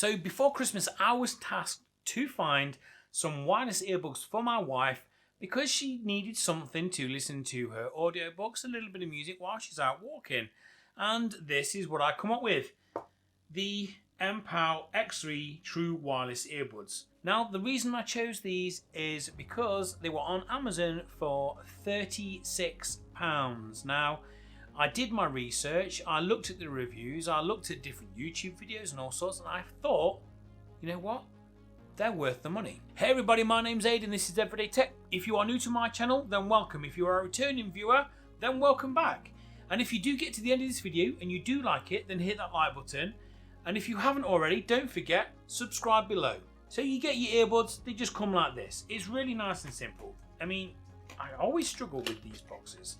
So before Christmas, I was tasked to find some wireless earbuds for my wife because she needed something to listen to her audiobooks, a little bit of music while she's out walking. And this is what I come up with. The mpow X3 True Wireless Earbuds. Now, the reason I chose these is because they were on Amazon for £36. Now, I did my research, I looked at the reviews, I looked at different YouTube videos and all sorts, and I thought, you know what? They're worth the money. Hey everybody, my name's Aidan, this is Everyday Tech. If you are new to my channel, then welcome. If you are a returning viewer, then welcome back. And if you do get to the end of this video and you do like it, then hit that like button. And if you haven't already, don't forget, subscribe below. So you get your earbuds, they just come like this. It's really nice and simple. I mean, I always struggle with these boxes.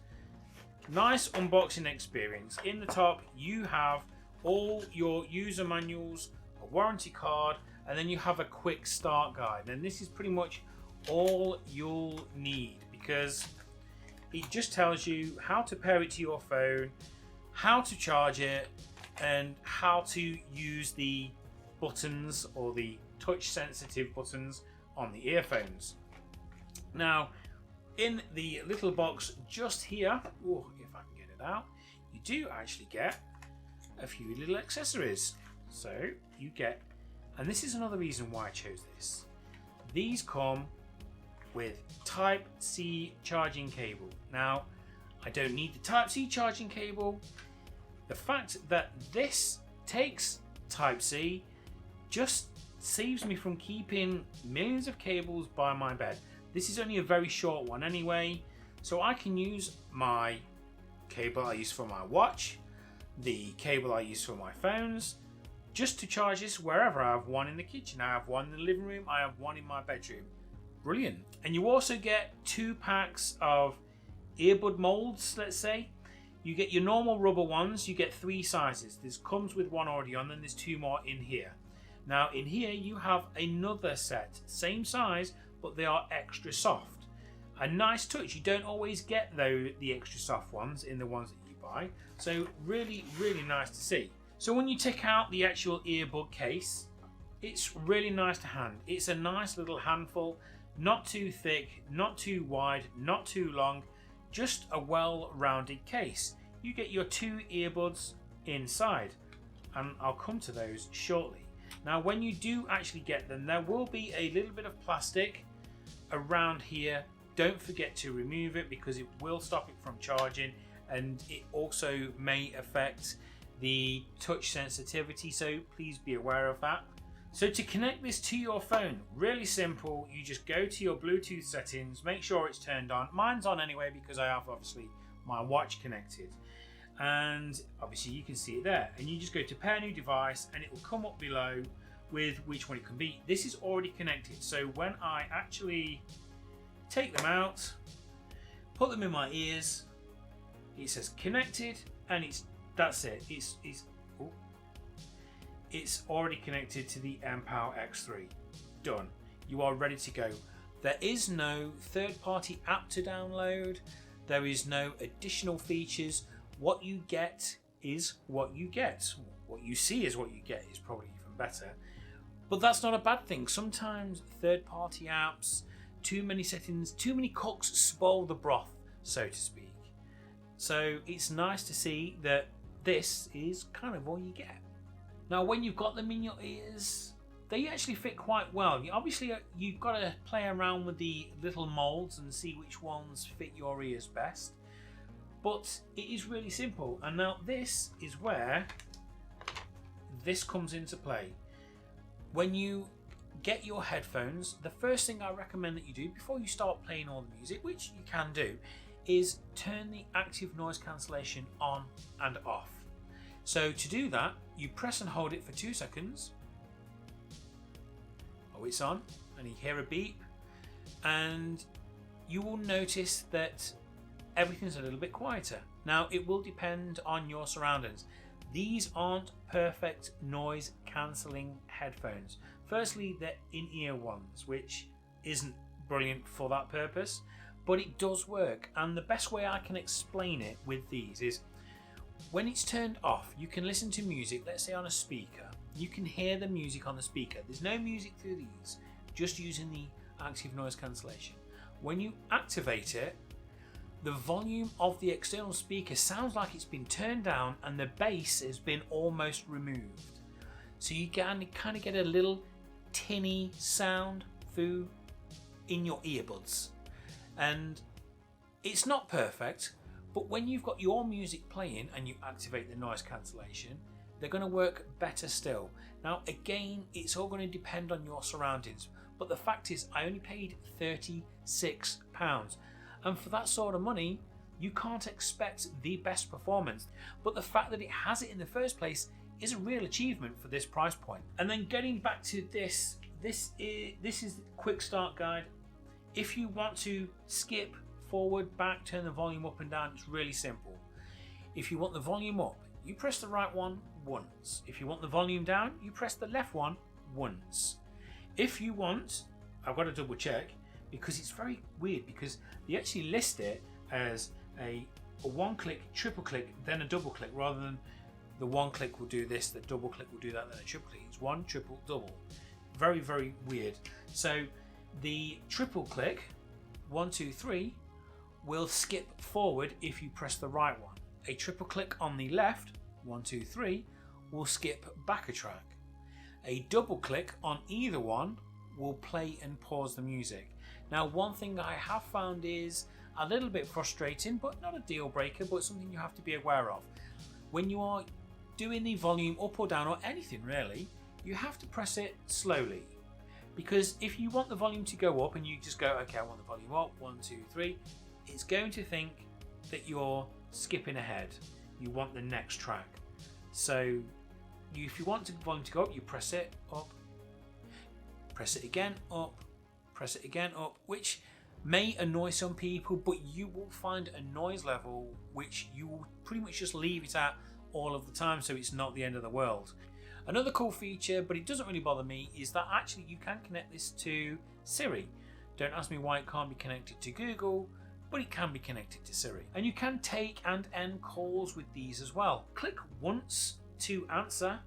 Nice unboxing experience. In the top, you have all your user manuals, a warranty card, and then you have a quick start guide. And this is pretty much all you'll need because it just tells you how to pair it to your phone, how to charge it, and how to use the buttons or the touch sensitive buttons on the earphones. Now, in the little box just here, oh, if I can get it out, you do actually get a few little accessories. So you get, and this is another reason why I chose this, these come with Type-C charging cable. Now, I don't need the Type-C charging cable. The fact that this takes Type-C just saves me from keeping millions of cables by my bed. This is only a very short one anyway, so I can use my cable I use for my watch, the cable I use for my phones, just to charge this wherever. I have one in the kitchen, I have one in the living room, I have one in my bedroom. Brilliant. And you also get 2 packs of Earbud Molds, let's say. You get your normal rubber ones, you get 3 sizes. This comes with one already on, then there's 2 more in here. Now in here you have another set, same size, but they are extra soft. A nice touch. You don't always get the extra soft ones in the ones that you buy. So really, really nice to see. So when you take out the actual earbud case, it's really nice to hand. It's a nice little handful, not too thick, not too wide, not too long, just a well-rounded case. You get your 2 earbuds inside, and I'll come to those shortly. Now when you do actually get them, there will be a little bit of plastic around here. Don't forget to remove it because it will stop it from charging, and it also may affect the touch sensitivity, so please be aware of that. So to connect this to your phone, really simple. You just go to your Bluetooth settings, make sure it's turned on. Mine's on anyway because I have obviously my watch connected, and obviously you can see it there, and you just go to pair new device and it will come up below with which one it can be. This is already connected, so when I actually take them out, put them in my ears, it says connected, and that's it. It's already connected to the mpow X3. Done. You are ready to go. There is no third-party app to download. There is no additional features. What you get is what you get. What you see is what you get is probably even better. But that's not a bad thing. Sometimes third-party apps, too many settings, too many cooks spoil the broth, so to speak. So it's nice to see that this is kind of all you get. Now when you've got them in your ears, they actually fit quite well. Obviously you've got to play around with the little molds and see which ones fit your ears best. But it is really simple. And now this is where this comes into play. When you get your headphones, the first thing I recommend that you do before you start playing all the music, which you can do, is turn the active noise cancellation on and off. So to do that, you press and hold it for 2 seconds. Oh, it's on, and you hear a beep, and you will notice that everything's a little bit quieter. Now it will depend on your surroundings. These aren't perfect noise cancelling headphones. Firstly, they're in-ear ones, which isn't brilliant for that purpose, but it does work. And the best way I can explain it with these is when it's turned off, you can listen to music, let's say on a speaker, you can hear the music on the speaker. There's no music through these, just using the active noise cancellation. When you activate it, the volume of the external speaker sounds like it's been turned down and the bass has been almost removed. So you can kind of get a little tinny sound through in your earbuds. And it's not perfect, but when you've got your music playing and you activate the noise cancellation, they're going to work better still. Now again, it's all going to depend on your surroundings, but the fact is I only paid £36, and for that sort of money you can't expect the best performance, but the fact that it has it in the first place is a real achievement for this price point. And then getting back to this is the quick start guide. If you want to skip, forward, back, turn the volume up and down, it's really simple. If you want the volume up, you press the right one once. If you want the volume down, you press the left one once. If you want, I've got to double check because it's very weird because they actually list it as a one click, triple click, then a double click, rather than the one click will do this, the double click will do that, then a triple click. It's one, triple, double. Very, very weird. So the triple click, 1, 2, 3, will skip forward if you press the right one. A triple click on the left, 1, 2, 3, will skip back a track. A double click on either one will play and pause the music. Now, one thing I have found is a little bit frustrating, but not a deal breaker, but something you have to be aware of. When you are doing the volume up or down, or anything really, you have to press it slowly. Because if you want the volume to go up and you just go, okay, I want the volume up, 1, 2, 3, it's going to think that you're skipping ahead. You want the next track. So if you want the volume to go up, you press it up, press it again up, press it again up, which may annoy some people, but you will find a noise level which you will pretty much just leave it at all of the time, so it's not the end of the world. Another cool feature, but it doesn't really bother me, is that actually you can connect this to Siri. Don't ask me why it can't be connected to Google, but it can be connected to Siri. And you can take and end calls with these as well. Click once to answer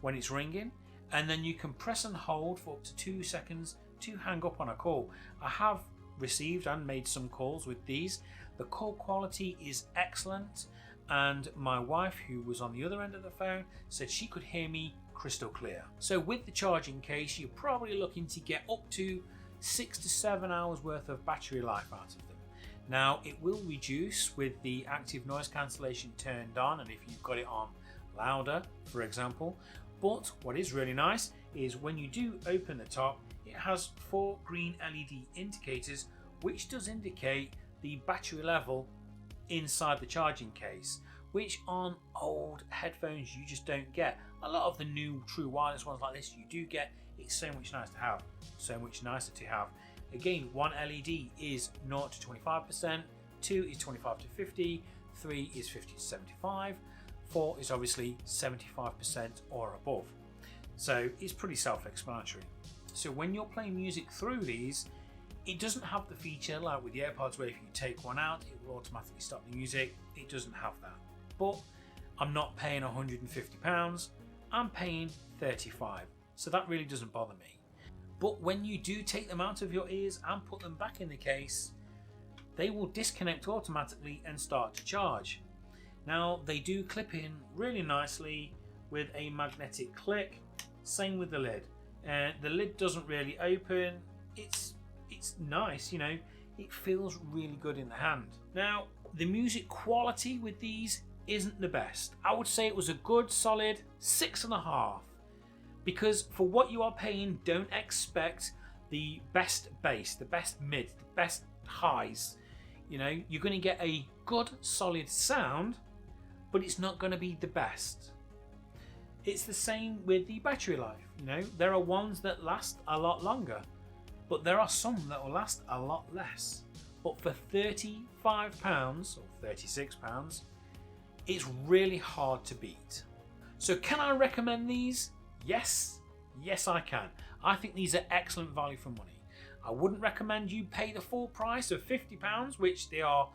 when it's ringing, and then you can press and hold for up to 2 seconds to hang up on a call. I have received and made some calls with these. The call quality is excellent, and my wife, who was on the other end of the phone, said she could hear me crystal clear. So with the charging case, you're probably looking to get up to 6 to 7 hours worth of battery life out of them. Now, it will reduce with the active noise cancellation turned on, and if you've got it on louder, for example. But what is really nice is when you do open the top, it has 4 green LED indicators, which does indicate the battery level inside the charging case, which on old headphones you just don't get. A lot of the new true wireless ones like this you do get. It's so much nicer to have, so much nicer to have. Again, one LED is 0 to 25%, 2 is 25 to 50, 3 is 50 to 75, 4 is obviously 75% or above. So it's pretty self-explanatory. So when you're playing music through these, it doesn't have the feature like with the AirPods where if you take one out, it will automatically stop the music. It doesn't have that. But I'm not paying £150, I'm paying £35. So that really doesn't bother me. But when you do take them out of your ears and put them back in the case, they will disconnect automatically and start to charge. Now, they do clip in really nicely with a magnetic click. Same with the lid. The lid doesn't really open. It's nice, you know, it feels really good in the hand. Now, the music quality with these isn't the best. I would say it was a good solid 6.5, because for what you are paying, don't expect the best bass, the best mid, the best highs. You know, you're going to get a good solid sound, but it's not going to be the best. It's the same with the battery life. You know, there are ones that last a lot longer, but there are some that will last a lot less. But for £35 or £36, it's really hard to beat. So can I recommend these? Yes, I can. I think these are excellent value for money. I wouldn't recommend you pay the full price of £50, which they are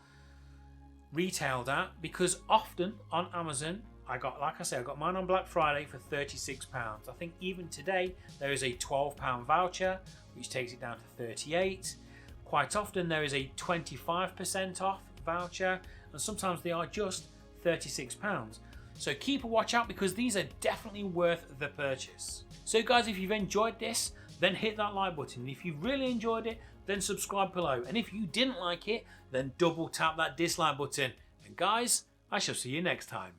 retailed at, because often on Amazon I got, like I said, I got mine on Black Friday for £36. I think even today there is a £12 voucher which takes it down to £38. Quite often there is a 25% off voucher, and sometimes they are just £36. So keep a watch out, because these are definitely worth the purchase. So guys, if you've enjoyed this, then hit that like button. If you really enjoyed it, then subscribe below. And if you didn't like it, then double tap that dislike button. And guys, I shall see you next time.